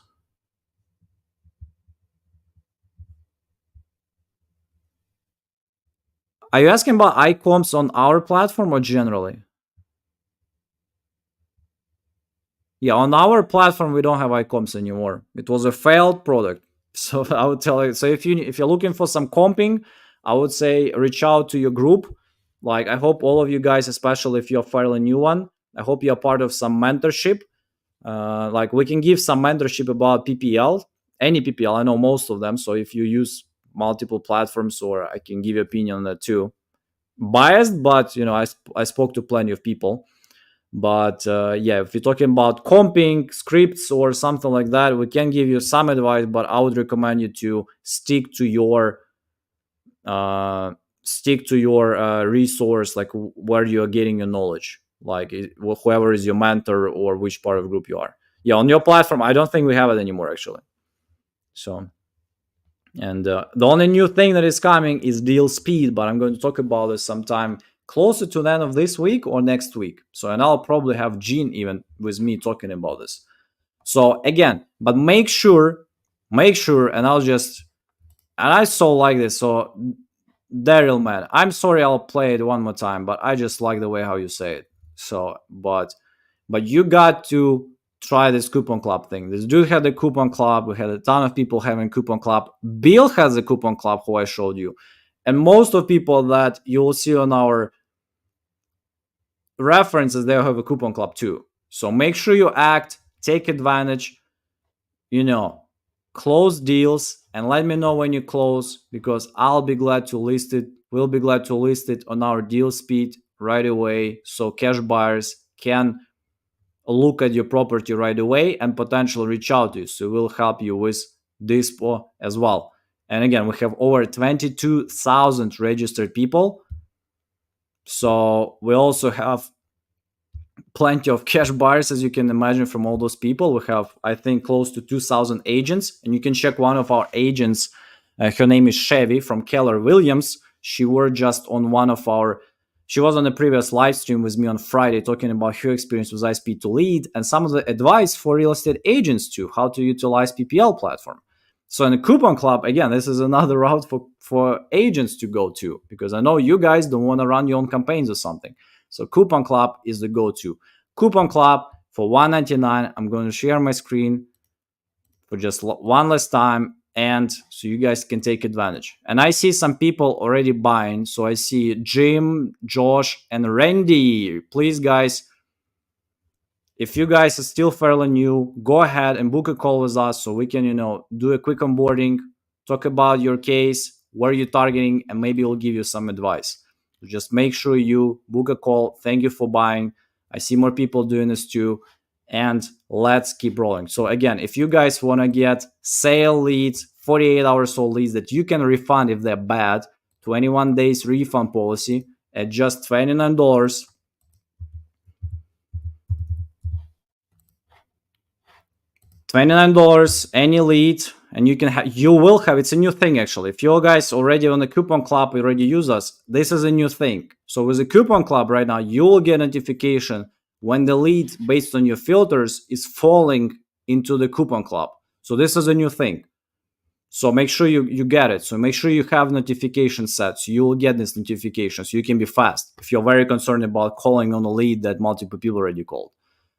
Are you asking about ICOMs on our platform or generally? Yeah, on our platform we don't have ICOMs anymore. It was a failed product. So I would tell you. So if you're looking for some comping, I would say reach out to your group. Like I hope all of you guys, especially if you're fairly new one, I hope you're part of some mentorship. Like we can give some mentorship about PPL, any PPL. I know most of them. So if you use multiple platforms, or I can give you opinion on that too. Biased, but I spoke to plenty of people. But yeah, if you're talking about comping scripts or something like that, we can give you some advice, but I would recommend you to stick to your resource, like where you're getting your knowledge, like whoever is your mentor or which part of group you are. Yeah, on your platform, I don't think we have it anymore actually. So, and the only new thing that is coming is deal speed, but I'm going to talk about this sometime closer to the end of this week or next week. So, and I'll probably have Gene even with me talking about this. So again, but make sure, and I so like this. So Daryl, man, I'm sorry, I'll play it one more time, but I just like the way how you say it. So, but you got to try this coupon club thing. This dude had a coupon club. We had a ton of people having coupon club. Bill has a coupon club, who I showed you. And most of people that you will see on our references, they have a coupon club too. So make sure you act, take advantage, close deals, and let me know when you close, because I'll be glad to list it. We'll be glad to list it on our deal speed right away, so cash buyers can look at your property right away and potentially reach out to you. So we'll help you with dispo as well. And again, we have over 22,000 registered people. So we also have plenty of cash buyers, as you can imagine, from all those people. We have, I think, close to 2,000 agents. And you can check one of our agents. Her name is Chevy from Keller Williams. She was just on she was on a previous live stream with me on Friday talking about her experience with IPtoLead and some of the advice for real estate agents too, how to utilize PPL platform. So in the coupon club, again, this is another route for agents to go to, because I know you guys don't want to run your own campaigns or something. So coupon club is the go-to. Coupon club for $199. I'm going to share my screen for just one last time, and so you guys can take advantage. And I see some people already buying. So I see Jim, Josh, and Randy. Please, guys, if you guys are still fairly new, go ahead and book a call with us so we can, do a quick onboarding, talk about your case, where you're targeting, and maybe we'll give you some advice. So just make sure you book a call. Thank you for buying. I see more people doing this too. And let's keep rolling. So again, if you guys want to get sale leads, 48-hour sold leads that you can refund if they're bad, 21 days refund policy at just $29. $29, any lead, and you will have, it's a new thing actually. If you guys already on the coupon club, already use us, this is a new thing. So with the coupon club right now, you will get notification when the lead based on your filters is falling into the coupon club. So this is a new thing. So make sure you get it. So make sure you have notifications set. So you will get these notifications. You can be fast if you're very concerned about calling on a lead that multiple people already called.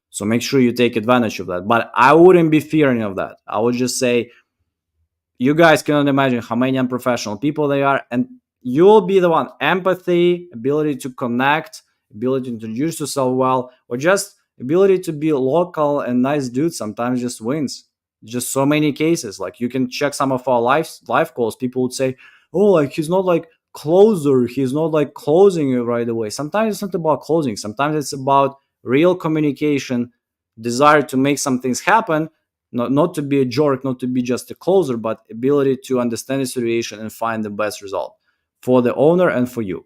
So make sure you take advantage of that. But I wouldn't be fearing of that. I would just say, you guys cannot imagine how many unprofessional people they are, and you'll be the one. Empathy, ability to connect, ability to introduce yourself well, or just ability to be local and nice dude sometimes just wins. Just so many cases. Like, you can check some of our live calls. People would say, oh, like, he's not like closer, he's not like closing it right away. Sometimes it's not about closing. Sometimes it's about real communication, desire to make some things happen, not to be a jerk, not to be just a closer, but ability to understand the situation and find the best result for the owner and for you.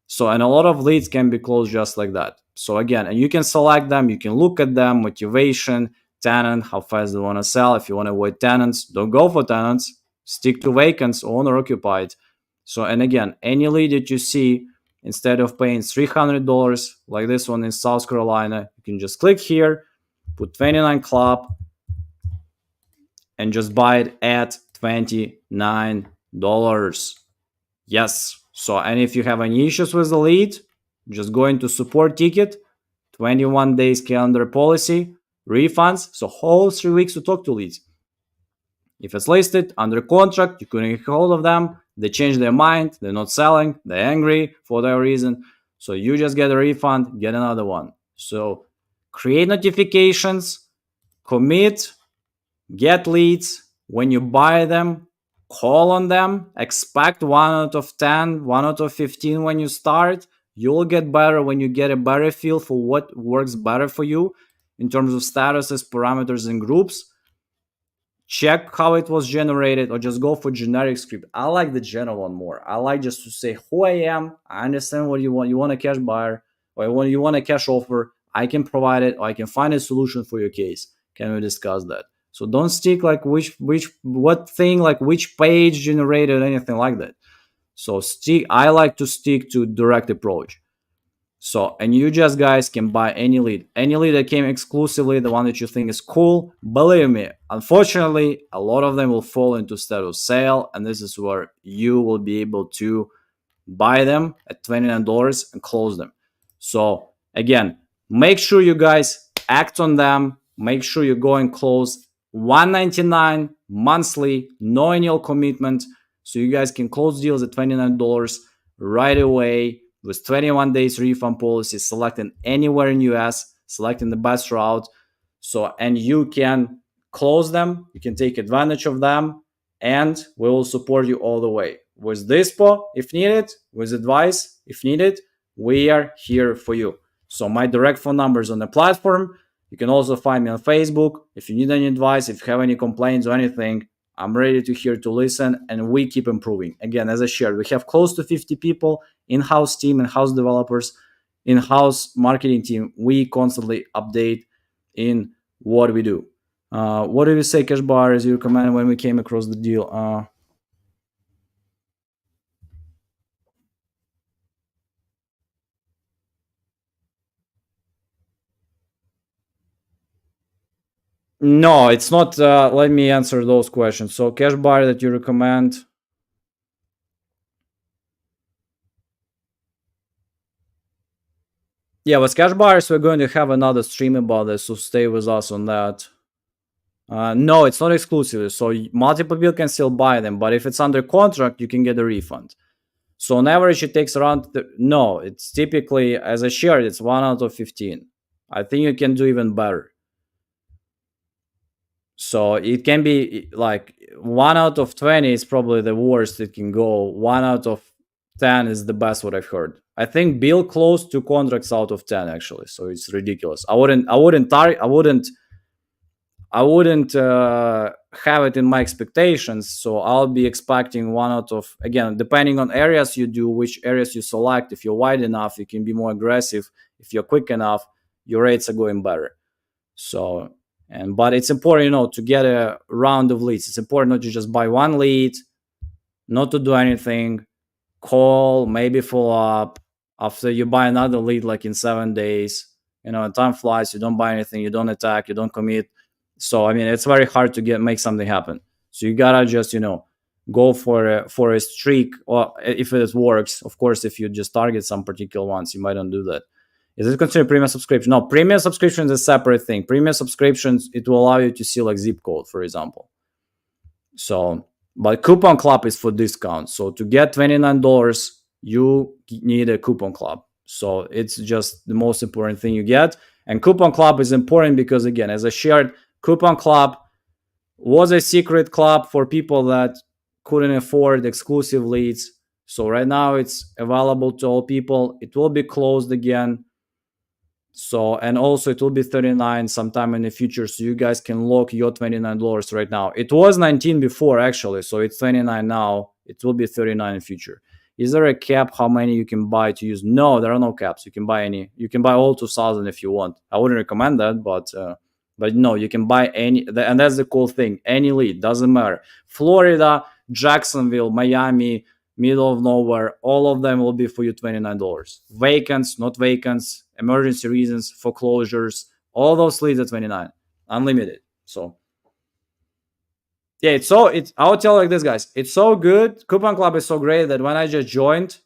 So, and a lot of leads can be closed just like that. So again, and you can select them, you can look at them, motivation, tenant, how fast they want to sell. If you want to avoid tenants, don't go for tenants, stick to vacants, owner occupied. So, and again, any lead that you see, instead of paying $300 like this one in South Carolina, you can just click here, put 29 club, and just buy it at $29. Yes. So, and if you have any issues with the lead, just go into support ticket, 21 days calendar policy, refunds. So whole 3 weeks to talk to leads. If it's listed under contract, you couldn't get hold of them, they change their mind, they're not selling, they're angry for that reason. So you just get a refund, get another one. So create notifications, commit, get leads. When you buy them, call on them, expect 1 out of 10, 1 out of 15 when you start. You'll get better when you get a better feel for what works better for you in terms of statuses, parameters, and groups. Check how it was generated, or just go for generic script. I like the general one more. I like just to say who I am. I understand what you want. You want a cash buyer, or you want a cash offer. I can provide it, or I can find a solution for your case. Can we discuss that? So don't stick like what thing, like which page generated, anything like that. So I like to stick to direct approach. So, and you just guys can buy any lead that came exclusively, the one that you think is cool. Believe me, unfortunately, a lot of them will fall into status sale, and this is where you will be able to buy them at $29 and close them. So again, make sure you guys act on them. Make sure you go and close. $199 monthly, no annual commitment. So you guys can close deals at $29 right away with 21 days refund policy, selecting anywhere in US, selecting the best route. So, and you can close them, you can take advantage of them, and we will support you all the way. With Dispo, if needed, with advice, if needed, we are here for you. So my direct phone number is on the platform. You can also find me on Facebook. If you need any advice, if you have any complaints or anything, I'm ready to hear to listen, and we keep improving. Again, as I shared, we have close to 50 people, in-house team, in-house developers, in-house marketing team. We constantly update in what we do. What do you say, Cash Bar, as you recommended when we came across the deal? No, it's not. Let me answer those questions. So, Cash Bar that you recommend. Yeah, with Cash Bars, we're going to have another stream about this, so stay with us on that. No, it's not exclusive, so multiple people can still buy them, but if it's under contract, you can get a refund. So on average, it takes around, no, it's typically, as I shared, it's 1 out of 15. I think you can do even better. So it can be like 1 out of 20 is probably the worst it can go. 1 out of 10 is the best what I've heard. I think Bill closed 2 contracts out of 10 actually, so it's ridiculous. I wouldn't have it in my expectations. So I'll be expecting 1 out of, again, depending on areas you do, which areas you select. If you're wide enough, you can be more aggressive. If you're quick enough, your rates are going better. So, but it's important, to get a round of leads. It's important not to just buy one lead, not to do anything, call, maybe follow up. After you buy another lead, like in 7 days, time flies, you don't buy anything, you don't attack, you don't commit. So, it's very hard to make something happen. So you gotta just, go for a streak, or if it works. Of course, if you just target some particular ones, you might not do that. Is it considered premium subscription? No, premium subscription is a separate thing. Premium subscriptions, it will allow you to see like zip code, for example. So, but coupon club is for discounts. So to get $29, you need a coupon club. So it's just the most important thing you get. And coupon club is important because, again, as I shared, coupon club was a secret club for people that couldn't afford exclusive leads. So right now it's available to all people. It will be closed again. So, and also it will be $39 sometime in the future. So you guys can lock your $29 right now. It was $19 before, actually. So it's $29 now. It will be $39 in the future. Is there a cap how many you can buy to use? No, there are no caps. You can buy any. You can buy all 2,000 if you want. I wouldn't recommend that, but no, you can buy any. And that's the cool thing. Any lead, doesn't matter. Florida, Jacksonville, Miami, middle of nowhere, all of them will be for you $29. Vacants, not vacants, emergency reasons, foreclosures, all those leads at $29, unlimited. So yeah, I'll tell you like this, guys. It's so good. Coupon Club is so great that when I just joined,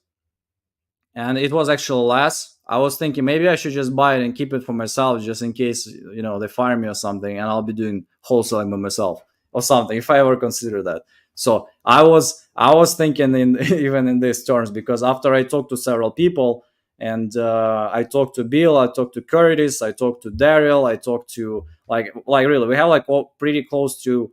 and it was actually less, I was thinking maybe I should just buy it and keep it for myself, just in case they fire me or something, and I'll be doing wholesaling by myself or something if I ever consider that. So I was thinking even in these terms, because after I talked to several people, and I talked to Bill, I talked to Curtis, I talked to Daryl, I talked to like really, we have like pretty close to,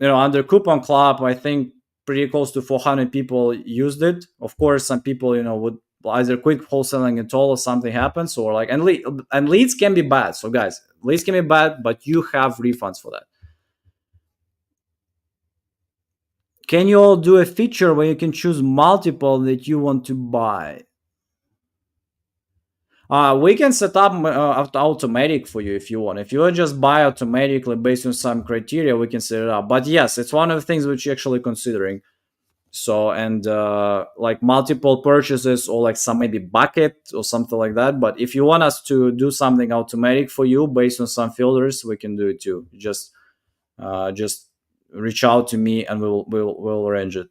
under Coupon Club, I think pretty close to 400 people used it. Of course, some people would either quit wholesaling at all or something happens, or like, and leads can be bad. So guys, leads can be bad, but you have refunds for that. Can you all do a feature where you can choose multiple that you want to buy? We can set up automatic for you if you want. If you just buy automatically based on some criteria, we can set it up. But yes, it's one of the things which you're actually considering. So, and like multiple purchases, or like some maybe bucket or something like that. But if you want us to do something automatic for you based on some filters, we can do it too. Just reach out to me and we'll arrange it.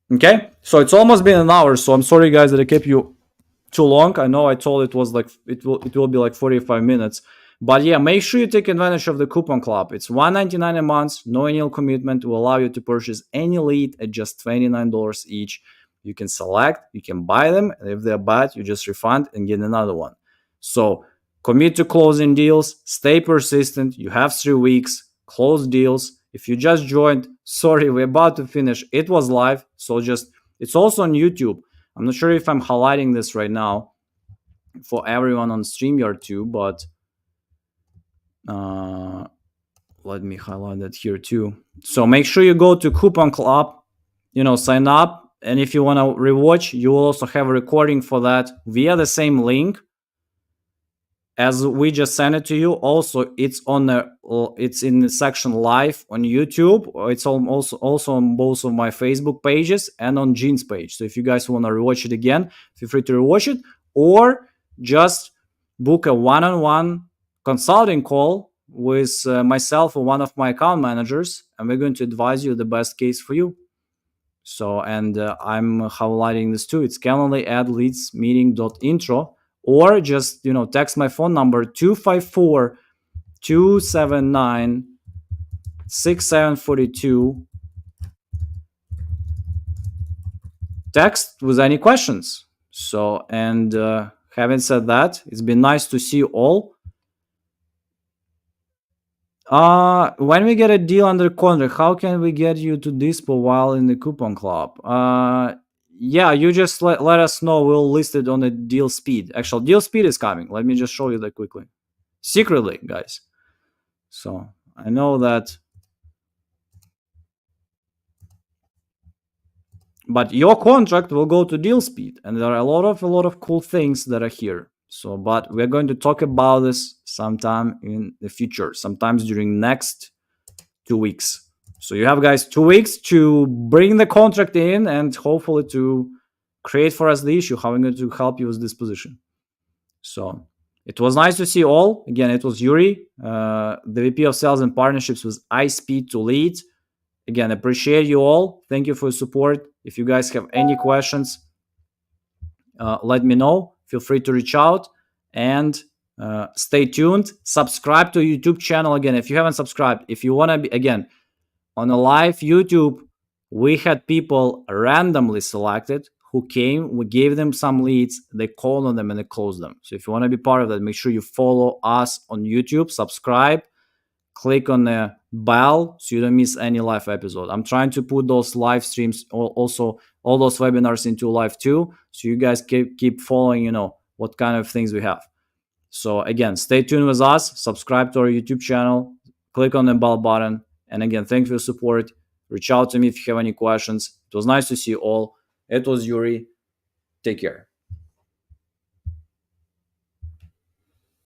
Okay, so it's almost been an hour, so I'm sorry guys that I kept you too long. I know I told it was like it will be like 45 minutes, but yeah, make sure you take advantage of the coupon club. It's $199 a month, no annual commitment, will allow you to purchase any lead at just $29 each. You can select, you can buy them, and if they're bad, you just refund and get another one. So commit to closing deals, stay persistent. You have 3 weeks, close deals. If you just joined, sorry, we're about to finish. It was live, so it's also on YouTube. I'm not sure if I'm highlighting this right now for everyone on StreamYard too, but let me highlight that here too. So make sure you go to Coupon Club, sign up, and if you want to rewatch, you will also have a recording for that via the same link as we just sent it to you. Also, it's in the section live on YouTube. It's also on both of my Facebook pages and on Gene's page. So if you guys want to rewatch it again, feel free to rewatch it, or just book a one-on-one consulting call with myself or one of my account managers, and we're going to advise you the best case for you. So, and I'm highlighting this too. It's calendly@leadsmeeting.intro. Or just, text my phone number 254-279-6742. Text with any questions. So, and having said that, it's been nice to see you all. When we get a deal under contract, how can we get you to dispo while in the coupon club? Yeah, you just let us know. We'll list it on the deal speed. Actually, deal speed is coming. Let me just show you that quickly. Secretly, guys. So I know that. But your contract will go to deal speed. And there are a lot of cool things that are here. So, but we're going to talk about this sometime in the future. Sometimes during next 2 weeks. So you have, guys, 2 weeks to bring the contract in and hopefully to create for us the issue, how I'm going to help you with this position. So It was nice to see you all. Again, it was Yuri, the VP of Sales and Partnerships with IPtoLead. Again, appreciate you all. Thank you for your support. If you guys have any questions, let me know. Feel free to reach out and stay tuned. Subscribe to YouTube channel. Again, if you haven't subscribed, if you want to be, again, on a live YouTube, we had people randomly selected who came. We gave them some leads. They called on them and they closed them. So if you want to be part of that, make sure you follow us on YouTube, subscribe, click on the bell so you don't miss any live episode. I'm trying to put those live streams, also all those webinars into live too, so you guys keep following, what kind of things we have. So again, stay tuned with us, subscribe to our YouTube channel, click on the bell button, and again, thanks for your support. Reach out to me if you have any questions. It was nice to see you all. It was Yuri. Take care.